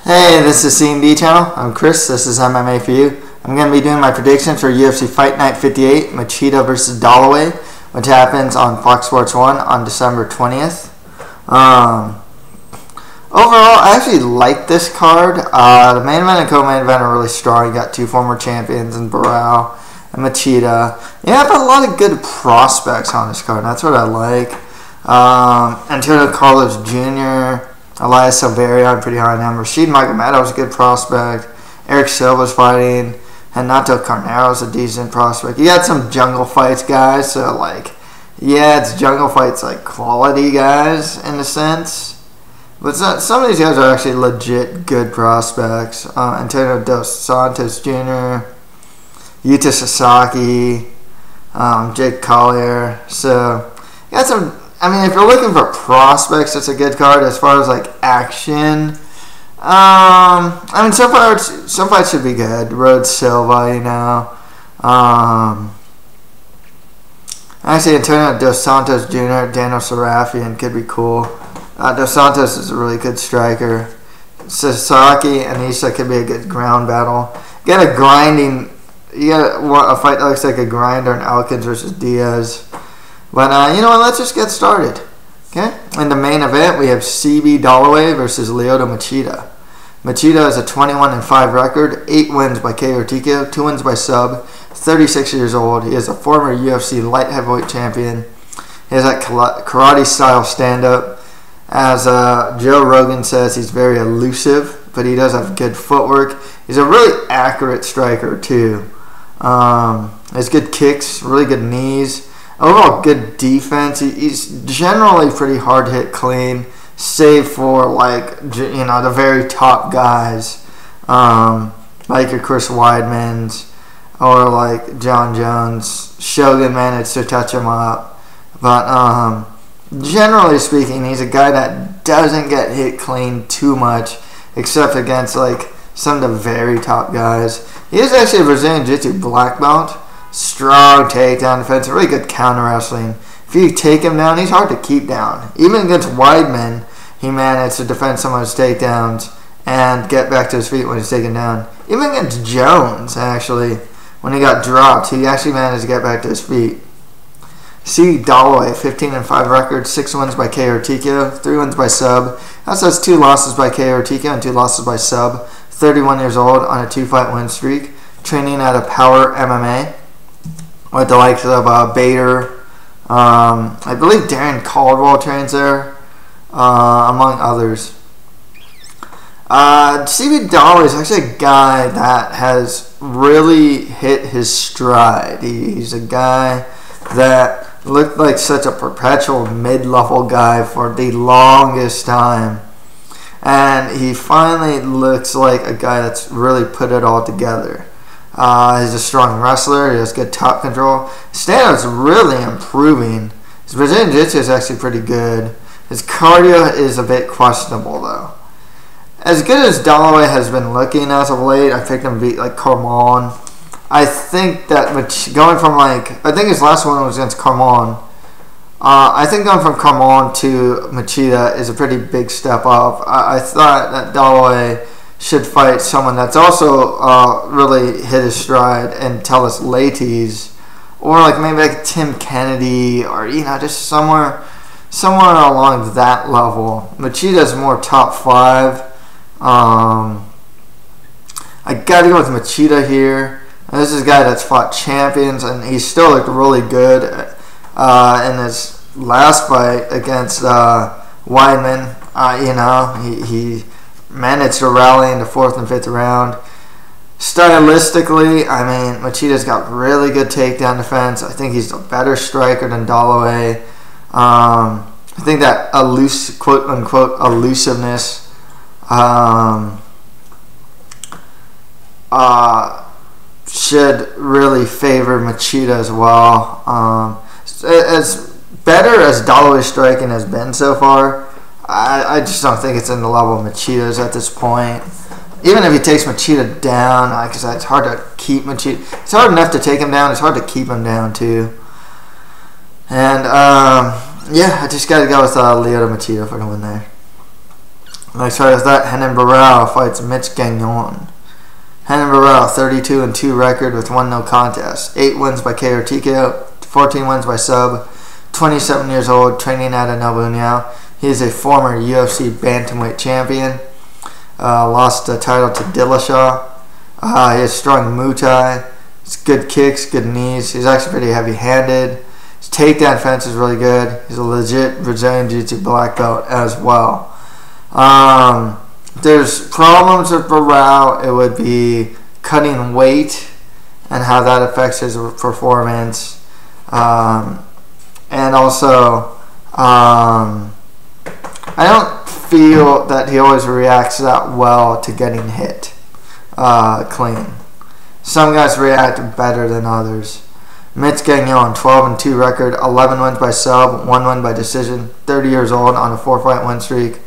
Hey, this is C&D channel. I'm Chris. This is MMA for you. I'm going to be doing my predictions for UFC Fight Night 58, Machida versus Dollaway, which happens on Fox Sports 1 on December 20th. Overall, I actually like this card. The main event and co-main event are really strong. You got two former champions in Barao and Machida. You have a lot of good prospects on this card. That's what I like. Antonio Carlos Jr., Elias, Silverio, I'm pretty high on him. Rashid Magomedov is a good prospect. Erick Silva's fighting. Renato Carneiro is a decent prospect. You got some jungle fights guys, so it's jungle fights quality guys in a sense. But some of these guys are actually legit good prospects. Antonio Dos Santos Jr., Yuta Sasaki, Jake Collier. So you got some. I mean, if you're looking for prospects, it's a good card. As far as action, I mean, some fights should be good. Rhodes, Silva, you know. Actually, Antonio Dos Santos Jr., Daniel Sarafian could be cool. Dos Santos is a really good striker. Sasaki and Issa could be a good ground battle. You got a fight that looks like a grinder in Elkins versus Diaz. But, you know what, let's just get started. Okay? In the main event, we have CB Dollaway versus Lyoto Machida. Machida has a 21-5 record, 8 wins by KO or TKO, 2 wins by sub, 36 years old. He is a former UFC light heavyweight champion. He has that karate-style stand-up. As Joe Rogan says, he's very elusive, but he does have good footwork. He's a really accurate striker, too. He has good kicks, really good knees. Overall, good defense. He's generally pretty hard hit clean, save for the very top guys, like your Chris Weidmans or John Jones. Shogun managed to touch him up, but generally speaking, he's a guy that doesn't get hit clean too much, except against some of the very top guys. He is actually a Brazilian Jiu-Jitsu black belt. Strong takedown defense, really good counter wrestling. If you take him down, he's hard to keep down. Even against Weidman, he managed to defend some of his takedowns and get back to his feet when he's taken down. Even against Jones, actually, when he got dropped, he actually managed to get back to his feet. See Dollaway, 15-5 record, 6 wins by KO or TKO, 3 wins by sub. Also has 2 losses by KO or TKO and 2 losses by sub. 31 years old on a 2-fight win streak. Training out of Power MMA with the likes of Bader. I believe Darren Caldwell trains there, among others. CB Dollaway is actually a guy that has really hit his stride. He's a guy that looked like such a perpetual mid-level guy for the longest time. And he finally looks like a guy that's really put it all together. He's a strong wrestler. He has good top control. His stand-up's really improving. His Brazilian Jiu-Jitsu is actually pretty good. His cardio is a bit questionable, though. As good as Dollaway has been looking as of late, I picked him to beat Carmon. I think that going from I think his last one was against Carmon. I think going from Carmon to Machida is a pretty big step up. I thought that Dollaway should fight someone that's also really hit his stride and Telis Lates, or maybe Tim Kennedy, or just somewhere along that level. Machida's more top 5. I gotta go with Machida here. And this is a guy that's fought champions, and he still looked really good in his last fight against Weidman. He managed to rally in the 4th and 5th round. Stylistically, I mean, Machida's got really good takedown defense. I think he's a better striker than Dollaway. I think that quote-unquote elusiveness should really favor Machida as well. As better as Dollaway's striking has been so far, I just don't think it's in the level of Machida's at this point. Even if he takes Machida down, like I said, it's hard to keep Machida. It's hard enough to take him down. It's hard to keep him down, too. And, yeah, I just got to go with Lyoto Machida if I can win there. Next fight is that Renan Barao fights Mitch Gagnon. Renan Barao, 32-2 record with 1 no contest. 8 wins by KO or TKO, 14 wins by sub. 27 years old, training out of Nobunia. He is a former UFC bantamweight champion. Lost the title to Dillashaw. He has strong Muay Thai. He's good kicks, good knees. He's actually pretty heavy-handed. His takedown defense is really good. He's a legit Brazilian Jiu-Jitsu black belt as well. There's problems with Barao. It would be cutting weight and how that affects his performance. And also, I don't feel that he always reacts that well to getting hit clean. Some guys react better than others. Mitch Gagnon, 12-2 record, 11 wins by sub, 1 win by decision, 30 years old on a 4-fight win streak.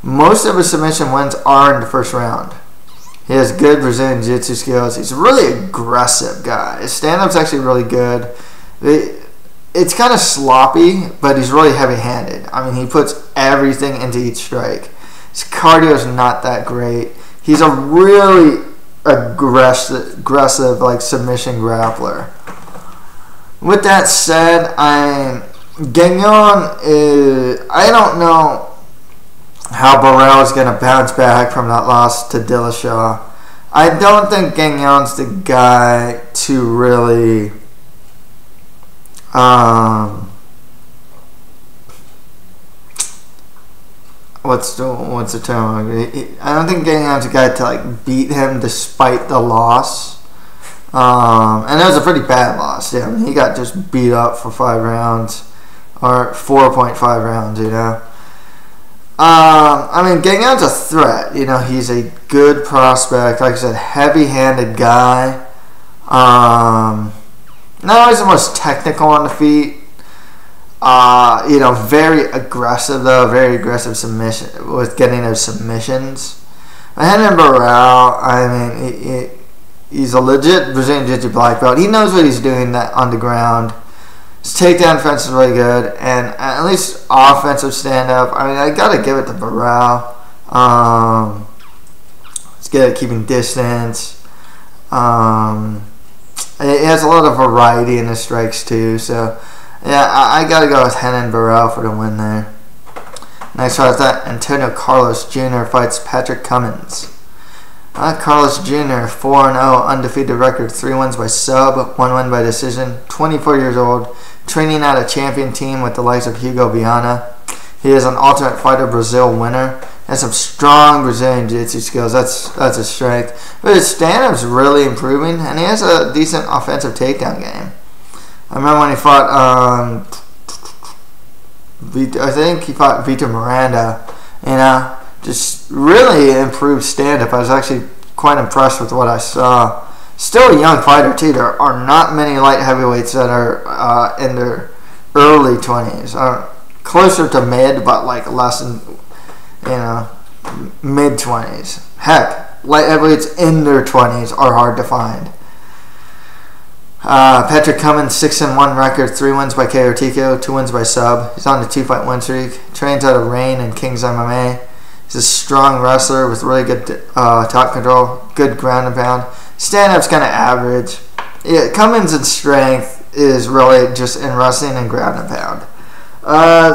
Most of his submission wins are in the first round. He has good Brazilian Jiu-Jitsu skills. He's a really aggressive guy. His stand-up's actually really good. It's kind of sloppy, but he's really heavy-handed. I mean, he puts everything into each strike. His cardio is not that great. He's a really aggressive like submission grappler. With that said, Gagnon is, I don't know how Barao is going to bounce back from that loss to Dillashaw. I don't think Gagnon's the guy to really what's the term? I don't think Gagnon's the guy to like beat him despite the loss. And it was a pretty bad loss. Yeah, I mean, he got just beat up for 5 rounds or 4.5 rounds. You know. I mean, Gagnon's a threat. You know, he's a good prospect. Like I said, heavy-handed guy. Not always the most technical on the feet. You know, very aggressive though. Very aggressive submission with getting those submissions. Renan Barao, I mean, he's a legit Brazilian Jiu-Jitsu black belt. He knows what he's doing on the ground. His takedown defense is really good, and at least offensive stand-up. I mean, I gotta give it to Barao. He's good at keeping distance. He has a lot of variety in his strikes too. So, yeah, I gotta go with Renan Barao for the win there. Next fight is that Antonio Carlos Jr. fights Patrick Cummins. Carlos Jr., 4-0, undefeated record, 3 wins by sub, 1 win by decision, 24 years old, training at a champion team with the likes of Hugo Viana. He is an Ultimate Fighter Brazil winner. Has some strong Brazilian Jiu-Jitsu skills. That's his strength. But his stand-up's really improving, and he has a decent offensive takedown game. I remember when he fought, I think he fought Vitor Miranda, you know. Just really improved stand-up. I was actually quite impressed with what I saw. Still a young fighter too. There are not many light heavyweights that are in their early 20s. Closer to mid, but like less than, you know, mid 20s. Heck, light heavyweights in their 20s are hard to find. Patrick Cummins, 6-1 record, 3 wins by KO or TKO, 2 wins by sub. He's on the 2-fight win streak. Trains out of Renan and King's MMA. He's a strong wrestler with really good top control, good ground and pound. Stand-up's kind of average. Yeah, Cummins' strength is really just in wrestling and ground and pound.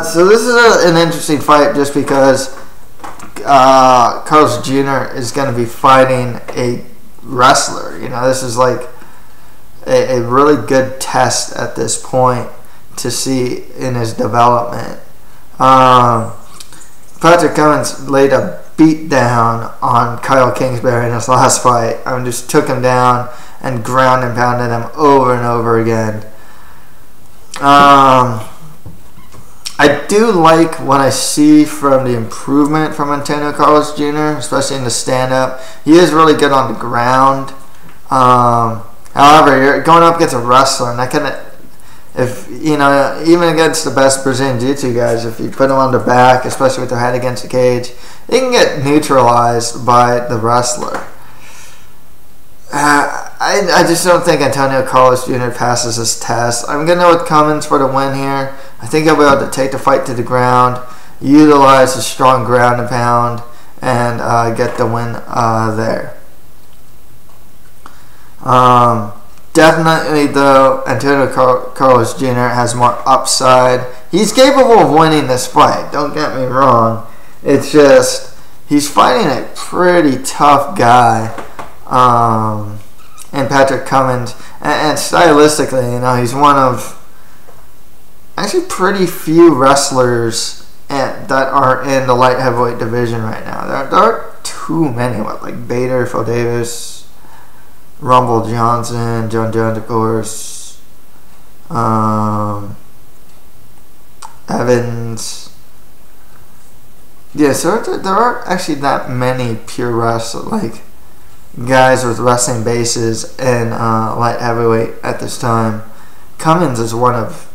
So this is an interesting fight just because Carlos Jr. is going to be fighting a wrestler. You know, this is like a really good test at this point to see in his development. Patrick Cummins laid a beat down on Kyle Kingsbury in his last fight. I mean, just took him down and ground and pounded him over and over again. I do like what I see from the improvement from Antonio Carlos Jr., especially in the stand-up. He is really good on the ground. However, you're going up against a wrestler, and that kind of, if you know, even against the best Brazilian Jiu-Jitsu guys, if you put them on their back, especially with their head against the cage, they can get neutralized by the wrestler. I just don't think Antonio Carlos Jr. passes this test. I'm going to go with Cummins for the win here. I think he'll be able to take the fight to the ground, utilize his strong ground and pound. and get the win there. Definitely, though, Antonio Carlos Jr. has more upside. He's capable of winning this fight, don't get me wrong. It's just, he's fighting a pretty tough guy in Patrick Cummins. And stylistically, you know, he's one of actually pretty few wrestlers that are in the light heavyweight division right now. There aren't too many, like Bader, Phil Davis, Rumble Johnson, John Jones, of course, Evans. Yeah, so there aren't actually that many pure wrestlers, like guys with wrestling bases in light heavyweight at this time. Cummins is one of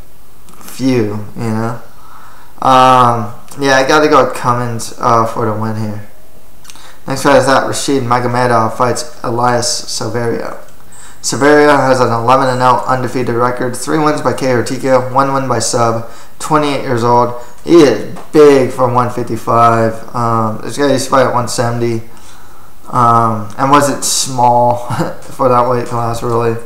few, you know. Yeah, I got to go with Cummins for the win here. Next fight is that Rashid Magomedov fights Elias Silverio. Silverio has an 11-0 undefeated record, 3 wins by KO or TKO, 1 win by sub, 28 years old. He is big for 155. This guy used to fight at 170. And wasn't small for that weight class, really.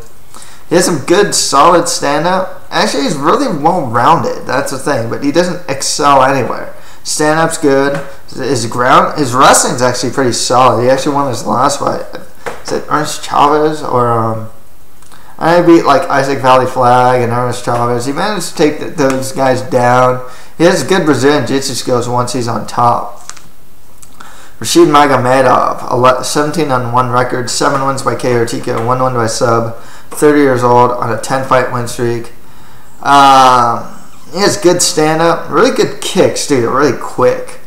He has some good, solid stand-up. Actually, he's really well-rounded. That's the thing. But he doesn't excel anywhere. Stand-up's good. His wrestling's actually pretty solid. He actually won his last fight. Is it Ernest Chavez? Or, I beat, like, Isaac Valley Flag and Ernest Chavez. He managed to take those guys down. He has good Brazilian jiu-jitsu skills once he's on top. Rashid Magomedov, 17-1 record, 7 wins by KO or TKO, 1 win by sub, 30 years old, on a 10-fight win streak. He has good stand-up, really good kicks, too, really quick.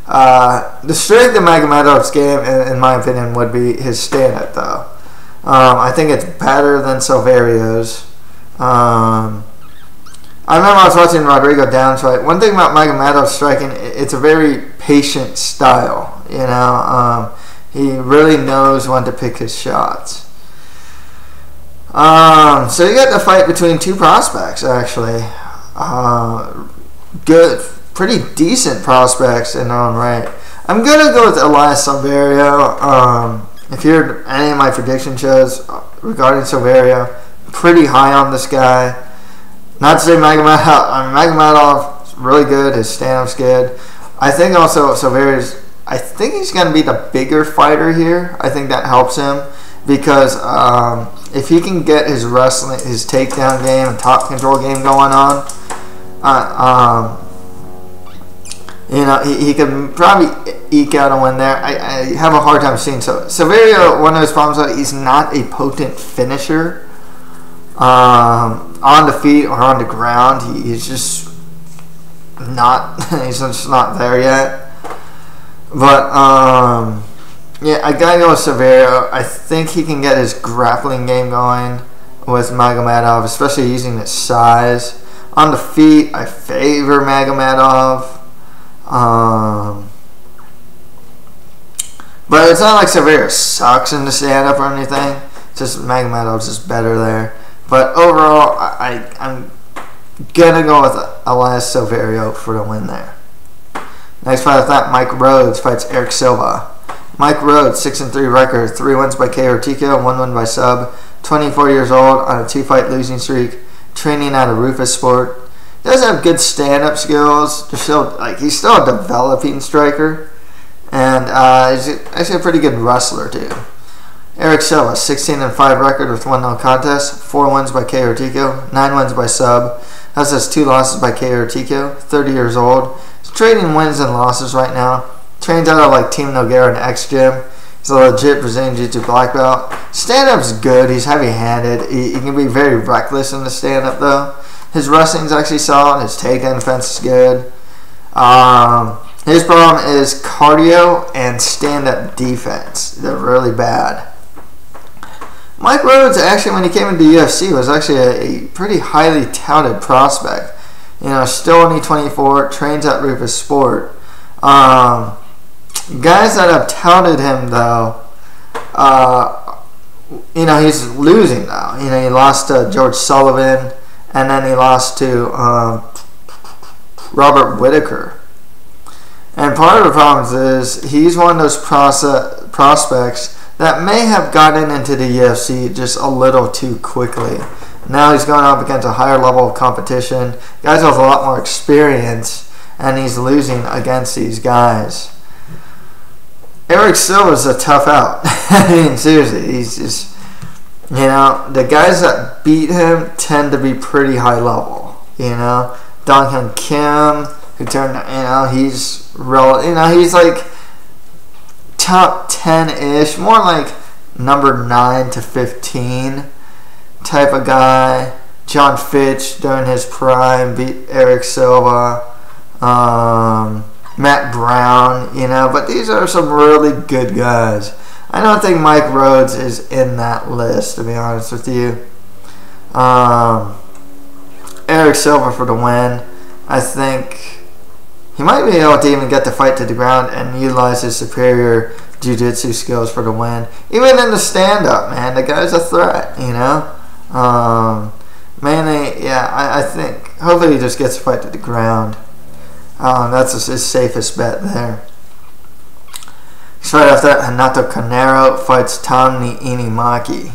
The strength of Magomedov's game, in my opinion, would be his stand-up, though. I think it's better than Silverio's. I remember I was watching Rodrigo Down's fight. One thing about Magomedov's striking, it's a very patient style. You know, he really knows when to pick his shots. So you got the fight between two prospects, actually. Good, pretty decent prospects in their own right. I'm gonna go with Elias Silverio. If you heard any of my prediction shows regarding Silverio, pretty high on this guy. Not to say Magomedov is really good. His stand-up's good. I think also Silverio's, I think he's going to be the bigger fighter here. I think that helps him because if he can get his wrestling, his takedown game and top control game going on, you know, he can probably eke out a win there. I have a hard time seeing. So Silverio, one of his problems is he's not a potent finisher. On the feet or on the ground, he's just not. He's just not there yet. But yeah, I gotta go with Silverio. I think he can get his grappling game going with Magomedov, especially using his size. On the feet, I favor Magomedov. But it's not like Silverio sucks in the stand-up or anything. It's just Magomedov's just better there. But overall, I'm gonna go with Elias Silverio for the win there. Next fight with that, Mike Rhodes fights Erick Silva. Mike Rhodes, 6-3 record, 3 wins by KO or TKO, 1 win by sub, 24 years old, on a 2-fight losing streak, training out of Rufus Sport. He does have good stand-up skills. He's still a developing striker, and he's actually a pretty good wrestler too. Erick Silva, 16-5 record with 1 no contest, 4 wins by KO or TKO, 9 wins by sub. Has 2 losses by KO or TKO, 30 years old. He's trading wins and losses right now. Trains out of like Team Nogueira and X Gym. He's a legit Brazilian Jiu-Jitsu black belt. Stand-up's good. He's heavy-handed. He can be very reckless in the stand-up though. His wrestling's actually solid. His takedown defense is good. His problem is cardio and stand-up defense. They're really bad. Mike Rhodes, actually, when he came into UFC, was actually a pretty highly touted prospect. You know, still only 24, trains at Rufus Sport. Guys that have touted him, though, you know, he's losing now. You know, he lost to George Sullivan, and then he lost to Robert Whitaker. And part of the problem is he's one of those prospects that may have gotten into the UFC just a little too quickly. Now he's going up against a higher level of competition, guys with a lot more experience, and he's losing against these guys. Erick Silva's a tough out. I mean, seriously, he's just, the guys that beat him tend to be pretty high level. Dong Kim, who turned, he's he's like top 10-ish, more like number 9 to 15 type of guy. John Fitch during his prime beat Erick Silva. Matt Brown, but these are some really good guys. I don't think Mike Rhodes is in that list, to be honest with you. Erick Silva for the win. I think he might be able to even get the fight to the ground and utilize his superior jiu-jitsu skills for the win. Even in the stand-up, man, the guy's a threat, Mainly, yeah, I think hopefully he just gets the fight to the ground. That's his safest bet there. So right after that, Renato Carneiro fights Tom Niinimaki.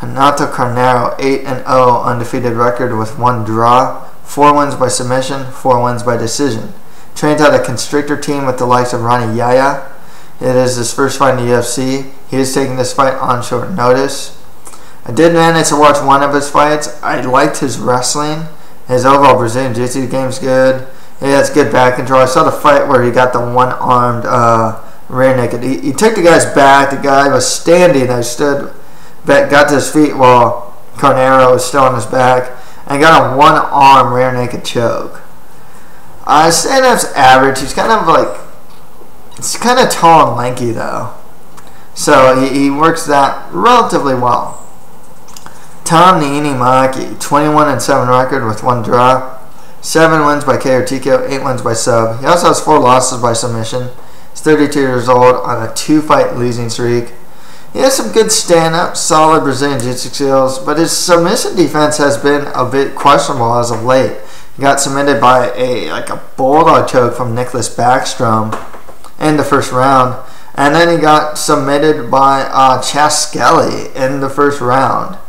Renato Carneiro, 8-0, undefeated record with 1 draw, 4 wins by submission, 4 wins by decision. Trains out a constrictor team with the likes of Ronnie Yaya. It is his first fight in the UFC. He is taking this fight on short notice. I did manage to watch one of his fights. I liked his wrestling. His overall Brazilian Jiu-Jitsu game's good. He has good back control. I saw the fight where he got the one-armed rear naked. He took the guy's back. The guy was standing. I stood back, got to his feet while Carneiro was still on his back, and got a one-arm rear naked choke. Stand-up's average. He's kind of tall and lanky though, so he works that relatively well. Tom Niinimaki, 21-7 record with 1 draw, 7 wins by KO or TKO, 8 wins by sub. He also has 4 losses by submission. He's 32 years old on a 2-fight losing streak. He has some good stand-up, solid Brazilian Jiu-Jitsu skills, but his submission defense has been a bit questionable as of late. He got submitted by a bulldog choke from Nicholas Backstrom in the first round, and then he got submitted by Chas Skelly in the first round.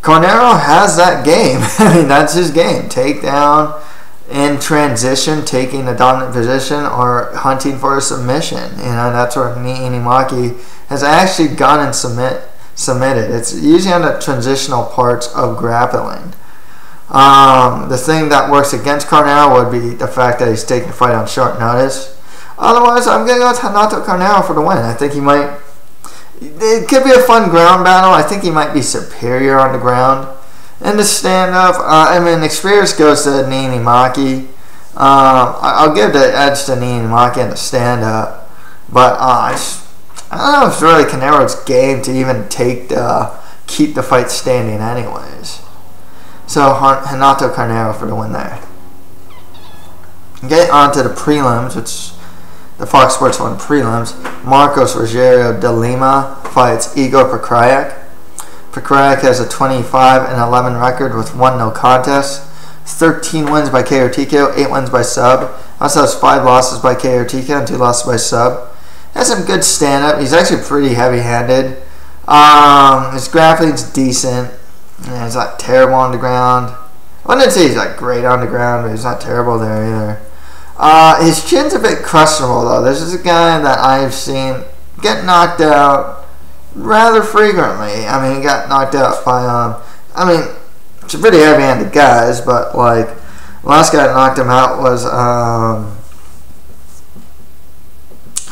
Carneiro has that game. I mean, that's his game. Takedown, in transition, taking a dominant position, or hunting for a submission. That's where Niinimaki has actually gone and submitted. It's usually on the transitional parts of grappling. The thing that works against Carneiro would be the fact that he's taking the fight on short notice. Otherwise, I'm going to go with Renato Carneiro for the win. I think he might... It could be a fun ground battle. I think he might be superior on the ground. In the stand-up, experience goes to Niinimaki. I'll give the edge to Niinimaki in the stand-up. But I don't know if it's really Carneiro's game to even keep the fight standing anyways. So Renato Carneiro for the win there. Get on to the prelims, which the Fox Sports 1 prelims. Marcos Rogerio de Lima fights Igor Pokrajac. Pokrajac has a 25-11 record with 1 no contest, 13 wins by KO or TKO, 8 wins by sub. Also has 5 losses by KO or TKO and 2 losses by sub. Has some good stand-up. He's actually pretty heavy-handed. His grappling's decent. He's not terrible on the ground. I wouldn't say he's great on the ground, but he's not terrible there either. His chin's a bit questionable though. This is a guy that I've seen get knocked out rather frequently. I mean, he got knocked out by it's a pretty heavy-handed guys, but the last guy that knocked him out was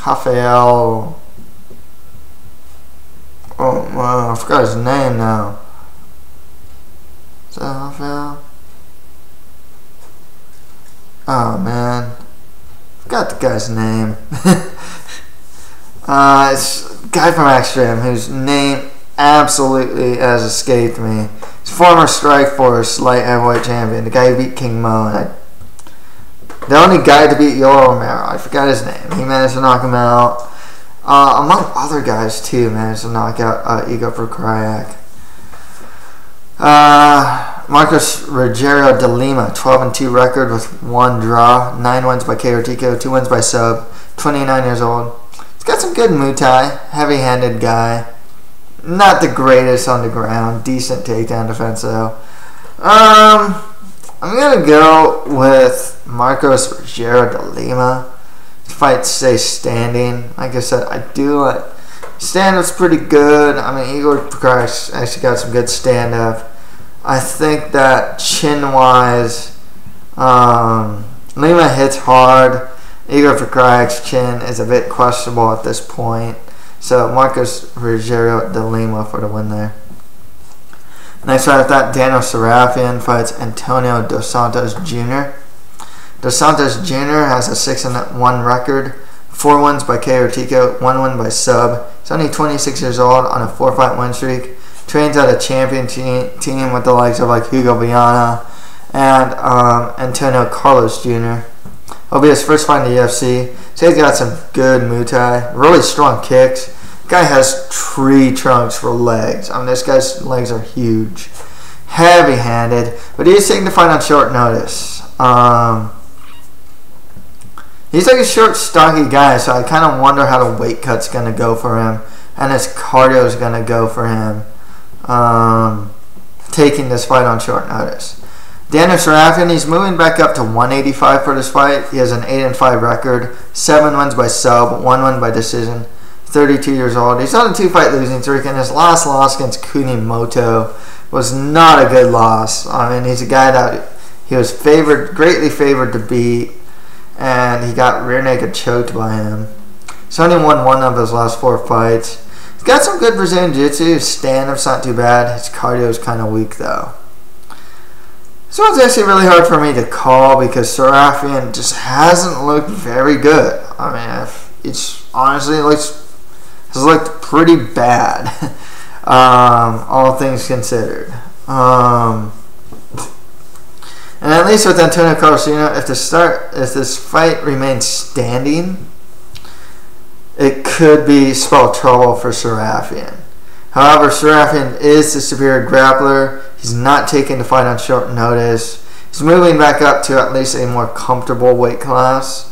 Rafael. I forgot his name now. Is that Rafael? Oh man, forgot the guy's name. It's a guy from Extreme whose name absolutely has escaped me. He's former Strikeforce light heavyweight champion, the guy who beat King Mo, and the only guy to beat Yoel Romero. I forgot his name. He managed to knock him out. Among other guys too, managed to knock out Igor Pokrajac. Marcos Rogerio de Lima, 12-2 record with 1 draw, 9 wins by KO TKO, 2 wins by sub, 29 years old. He's got some good Muay Thai, heavy-handed guy. Not the greatest on the ground, decent takedown defense though. I'm gonna go with Marcos Rogerio de Lima. Fight stays standing. Like I said, I do like stand-up's pretty good. I mean, Igor Pokrajac actually got some good stand-up. I think that chin-wise, Lima hits hard. Igor Pokrajac's chin is a bit questionable at this point. So Marcos Rogerio de Lima for the win there. Next fight with that, Daniel Sarafian fights Antonio Dos Santos Jr. Dos Santos Jr. has a 6-1 record, 4 wins by KO TKO, 1 win by sub. He's only 26 years old on a 4-fight win streak. Trains at a champion team with the likes of like Hugo Viana and Antonio Carlos Jr. It'll be his first fight in the UFC. So he's got some good Muay Thai, really strong kicks. Guy has tree trunks for legs. I mean, this guy's legs are huge. Heavy-handed, but he's taking the fight on short notice. He's like a short, stocky guy, so I kind of wonder how the weight cut's going to go for him and his cardio is going to go for him taking this fight on short notice. Daniel Sarafian, he's moving back up to 185 for this fight. He has an 8-5 record, 7 wins by sub, 1 win by decision, 32 years old. He's on a 2-fight losing streak, and his last loss against Kunimoto was not a good loss. I mean, he's a guy that he was greatly favored to beat, and he got rear naked choked by him. He's only won 1 of his last 4 fights. He's got some good Brazilian jiu-jitsu. His stand-up's not too bad. His cardio is kind of weak, though. This one's actually really hard for me to call because Sarafian just hasn't looked very good. I mean, it's honestly has looked pretty bad, all things considered. And at least with Antonio Carlos Jr., if this fight remains standing, it could spell trouble for Sarafian. However, Sarafian is the superior grappler. He's not taking the fight on short notice. He's moving back up to at least a more comfortable weight class.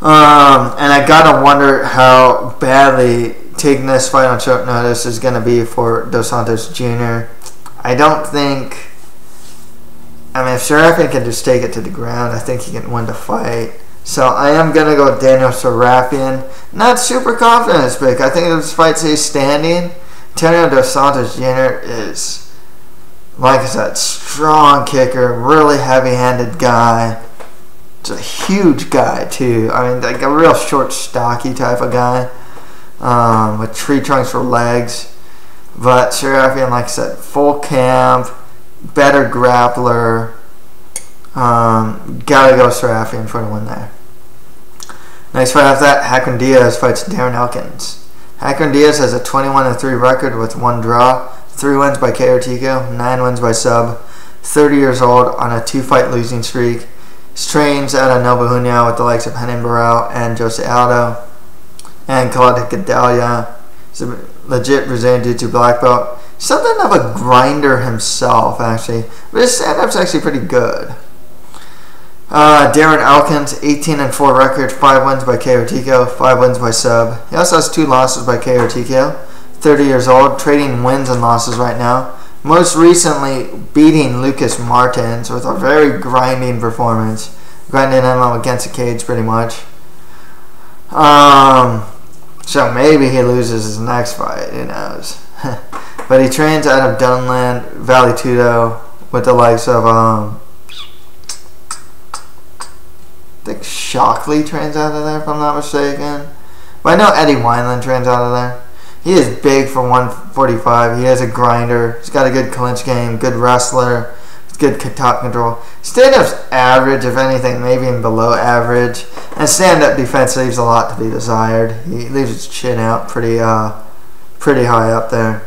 And I gotta wonder how badly taking this fight on short notice is going to be for Dos Santos Jr. I don't think... I mean, if Sarafian can just take it to the ground, I think he can win the fight. So I am going to go with Daniel Sarafian. Not super confident in this pick. I think if this fight stays standing, Antonio Dos Santos Jr. is, like I said, strong kicker, really heavy-handed guy. It's a huge guy, too. I mean, like a real short, stocky type of guy with tree trunks for legs. But Sarafian, like I said, full camp, better grappler. Gotta go Sarafian for the win there. Next fight after that, Hacran Diaz fights Darren Elkins. Hacran Diaz has a 21-3 record with 1 draw, 3 wins by KO TKO, 9 wins by sub. 30 years old on a 2-fight losing streak. He trains at a Nova União with the likes of Renan Barao and Jose Aldo and Claudio Gadelha. He's a legit Brazilian Jiu-Jitsu black belt. Something of a grinder himself, actually. But his stand-up's actually pretty good. Darren Elkins, 18-4 record, 5 wins by KO TKO, 5 wins by sub. He also has 2 losses by KO TKO. 30 years old, trading wins and losses right now. Most recently beating Lucas Martins with a very grinding performance. Grinding him against the cage pretty much. So maybe he loses his next fight, who knows. But he trains out of Dunland, Vale Tudo with the likes of I think Shockley trains out of there, if I'm not mistaken. But I know Eddie Wineland trains out of there. He is big for 145. He has a grinder. He's got a good clinch game, good wrestler, good top control. Stand-up's average, if anything, maybe even below average. And stand-up defense leaves a lot to be desired. He leaves his chin out pretty high up there.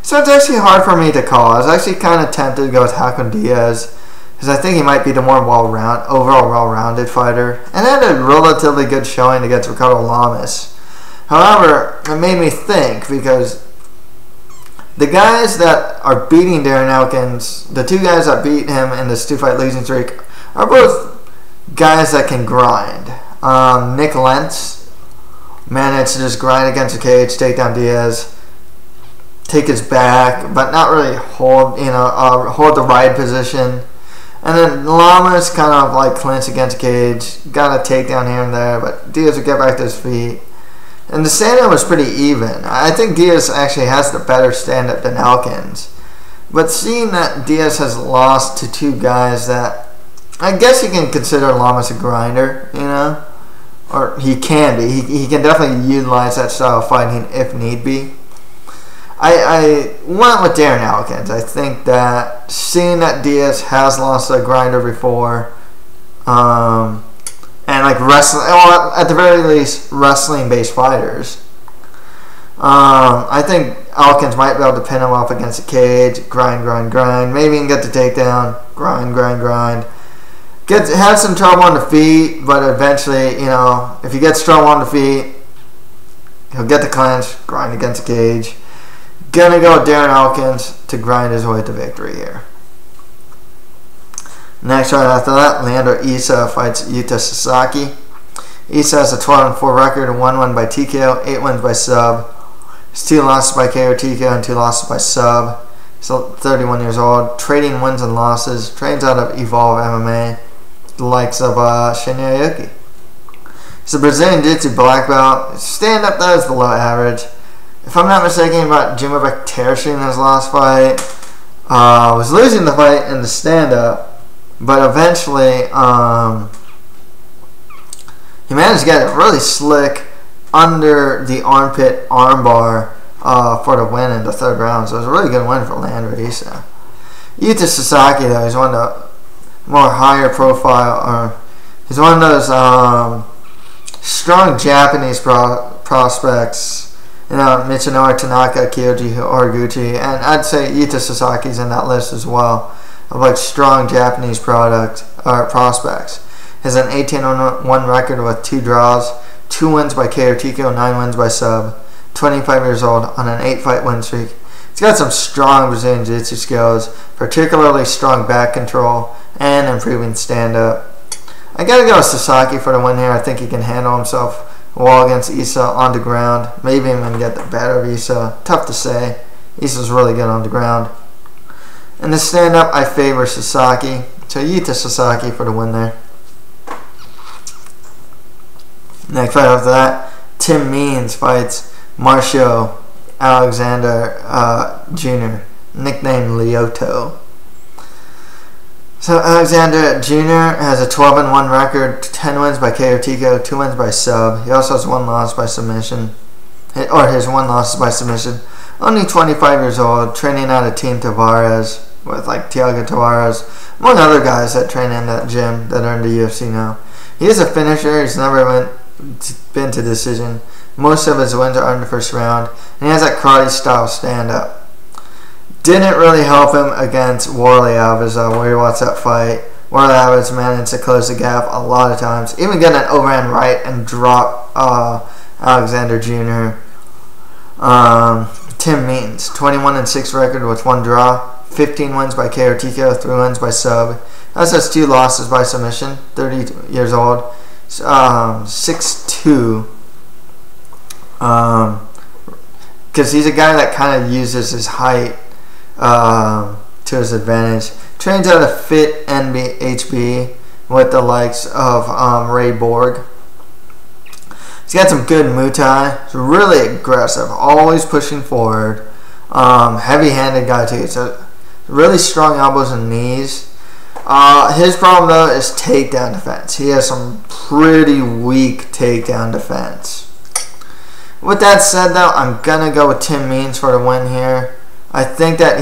So it's actually hard for me to call. I was actually kind of tempted to go with Hacran Diaz, because I think he might be the more overall well-rounded fighter. And had a relatively good showing against Ricardo Lamas. However, it made me think, because The guys that are beating Darren Elkins, the two guys that beat him in this 2-fight losing streak, are both guys that can grind. Nick Lentz managed to just grind against the cage, take down Diaz, take his back, but not really hold the ride position. And then Lamas kind of like clinched against the cage, got a takedown here and there, but Diaz would get back to his feet. And the stand-up was pretty even. I think Diaz actually has the better stand-up than Elkins. But seeing that Diaz has lost to two guys that I guess you can consider Lamas a grinder, or he can be. He can definitely utilize that style of fighting if need be. I went with Darren Elkins. I think that seeing that Diaz has lost a grinder before, and like wrestling, or at the very least, wrestling-based fighters. I think Elkins might be able to pin him up against the cage, grind, maybe even get the takedown, grind. Have some trouble on the feet, but eventually, if he gets trouble on the feet, he'll get the clinch, grind against the cage. Gonna go with Darren Elkins to grind his way to victory here. Next fight after that, Leandro Issa fights Yuta Sasaki. Issa has a 12-4 record, 1 win by TKO, 8 wins by sub. His 2 losses by KO TKO and 2 losses by sub. He's 31 years old, trading wins and losses. Trains out of Evolve MMA, the likes of Shinya Yuki. He's a Brazilian Jiu-Jitsu black belt. Stand up though is below average. If I'm not mistaken about Jimmy Baktershi in his last fight, was losing the fight in the stand up. But eventually, he managed to get it really slick under the armpit armbar for the win in the 3rd round. So it was a really good win for Leandro Issa. Yuta Sasaki, though, he's one of the more higher profile, or he's one of those strong Japanese prospects. Michinori Tanaka, Kyoji Horiguchi, and I'd say Yuta Sasaki's in that list as well, of like strong Japanese prospects. Has an 18-1 record with 2 draws, 2 wins by KO TKO, 9 wins by sub. 25 years old on an 8-fight win streak. He's got some strong Brazilian Jiu-Jitsu skills, particularly strong back control and improving stand-up. I gotta go with Sasaki for the win here. I think he can handle himself well against Issa on the ground. Maybe even get the better of Issa. Tough to say. Issa's really good on the ground. In the stand-up, I favor Sasaki. So Yuta Sasaki for the win there. Next fight after that, Tim Means fights Marcio Alexander Jr., nicknamed Lyoto. So Alexander Jr. has a 12-1 record, 10 wins by KO TKO, 2 wins by sub. He also has 1 loss by submission, or his 1 loss is by submission. Only 25 years old, training out of Team Tavares with like Thiago Tavares, among other guys that train in that gym that are in the UFC now. He is a finisher. He's never been to decision. Most of his wins are in the 1st round, and he has that karate style stand-up. Didn't really help him against Warley Alves, where he watched that fight. Warley Alves managed to close the gap a lot of times, even get an overhand right and drop Alexander Jr. Tim Means, 21-6 record with 1 draw, 15 wins by KO TKO, 3 wins by sub. Also has 2 losses by submission, 30 years old, 6'2". Because he's a guy that kind of uses his height to his advantage. Trains out of Fit NBHB with the likes of Ray Borg. He's got some good Muay Thai. He's really aggressive, always pushing forward. Heavy-handed guy too. So really strong elbows and knees. His problem though is takedown defense. He has some pretty weak takedown defense. With that said though, I'm gonna go with Tim Means for the win here. I think that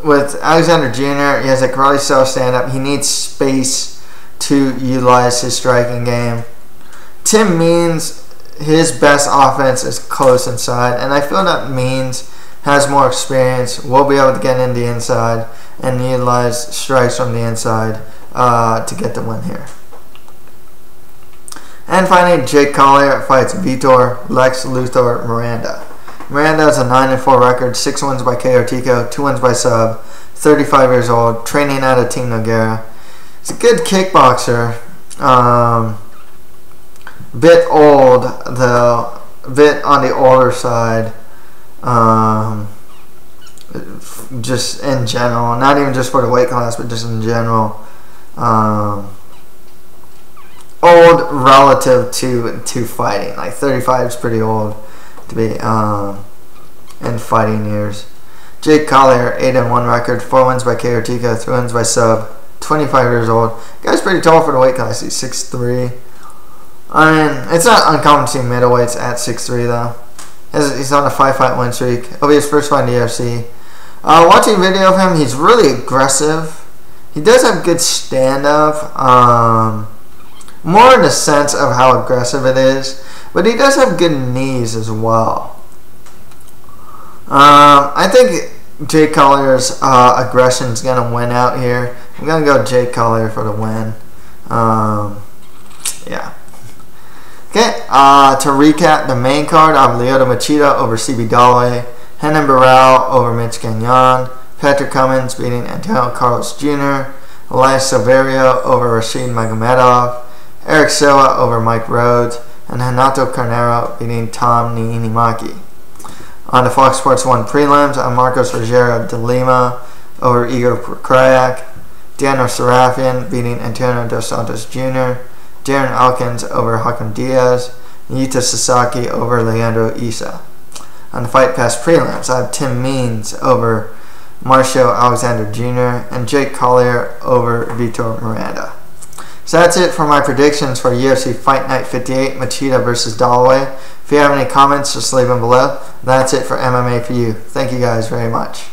with Alexander Jr., he has a karate style stand-up. He needs space to utilize his striking game. Tim Means, his best offense is close inside, and I feel that Means has more experience, will be able to get in the inside and utilize strikes from the inside to get the win here. And finally, Jake Collier fights Vitor Lex Luthor Miranda. Miranda has a 9-4 record, 6 wins by KO TKO, 2 wins by sub, 35 years old, training out of Team Nogueira. He's a good kickboxer. Bit old, though. Bit on the older side. Just in general. Not even just for the weight class, but just in general. Old relative to fighting. Like 35 is pretty old to be in fighting years. Jake Collier, 8-1 record, 4 wins by KO TKO, 3 wins by sub, 25 years old. Guy's pretty tall for the weight class. He's 6'3". I mean, it's not uncommon to see middleweights at 6'3", though. He's on a 5-fight win streak. It'll be his first fight in the UFC. Watching a video of him, he's really aggressive. He does have good stand-up. More in the sense of how aggressive it is. But he does have good knees as well. I think Jake Collier's aggression is going to win out here. I'm going to go Jake Collier for the win. Yeah. Okay, to recap the main card, I have Lyoto Machida over CB Dollaway, Renan Barao over Mitch Gagnon, Patrick Cummins beating Antonio Carlos Jr., Elias Silverio over Rashid Magomedov, Erick Silva over Mike Rhodes, and Renato Carneiro beating Tom Niinimaki. On the Fox Sports 1 prelims, I'm Marcos Rogerio de Lima over Igor Pokrajac, Daniel Sarafian beating Antonio dos Santos Jr., Darren Elkins over Hacran Diaz, Yuta Sasaki over Leandro Issa. On the Fight Pass prelims, I have Tim Means over Marcio Alexander Jr. and Jake Collier over Vitor Miranda. So that's it for my predictions for UFC Fight Night 58, Machida versus Dollaway. If you have any comments, just leave them below. That's it for MMA for you. Thank you guys very much.